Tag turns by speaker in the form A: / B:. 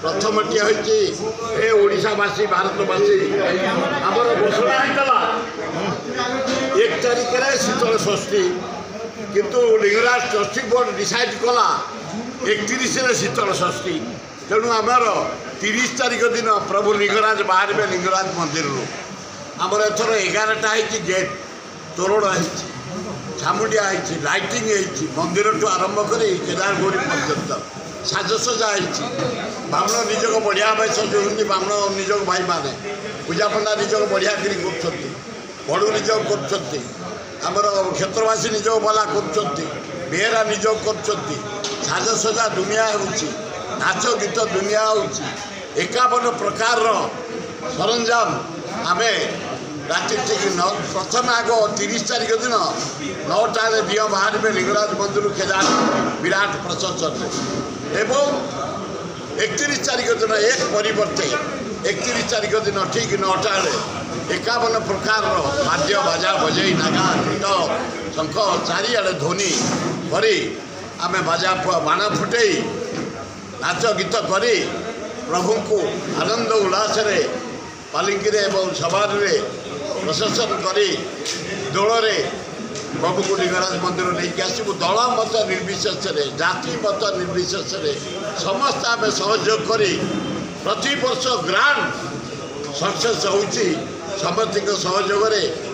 A: प्रथमटी होती ए ओडिशावासी भारतवासी आमर घोषणा होता 1 तारिख शीतल षष्ठी किंतु लिंगराज ट्रस्टी बोर्ड डिसाइड कला 31 शीतल षष्ठी तेणु आमर 30 तारिख दिन प्रभु लिंगराज बाहर लिंगराज मंदिर आमर एथर 11टा है गेट तोरण है छामुंडिया है लाइटिंग है मंदिर ठू आरंभ कर केदार गौरी पर्यंत साजसजा है ब्राह्मण निजक बढ़िया भाई सजाऊँ ब्राह्मण निजक भाई मैंने पूजा पंडा निजक बढ़िया कर बड़ू निजक करमर क्षेत्रवासी निजक भला कर बेहरा निजक कर साजसजा दुनिया हो नाच गीत दुनिया हो 51 प्रकार सरंजाम आम राति ठीक प्रथम आग 30 तारिख दिन 9टा दिह बाहर लिंगराज मंदिर केदार विराट प्रशंसन एवं 31 तारिख दिन एक परिवर्ते 31 तारिख दिन ठीक 9टा 51 प्रकार वाद्य बाजा बजे नागा कीट शंख चारिआड़े ध्वनि करी आम बाजा बाण फुटे नाच गीत करी प्रभु को आनंद उल्लास पालिंकी सवार प्रशासन करी दौड़ प्रभु को लिंगराज मंदिर नहीं आसबू दल मत निर्विशेष जाति मत निर्विशेष समस्त आम सहयोग करी प्रति वर्ष ग्रांड सक्सेस हो समस्त सहयोग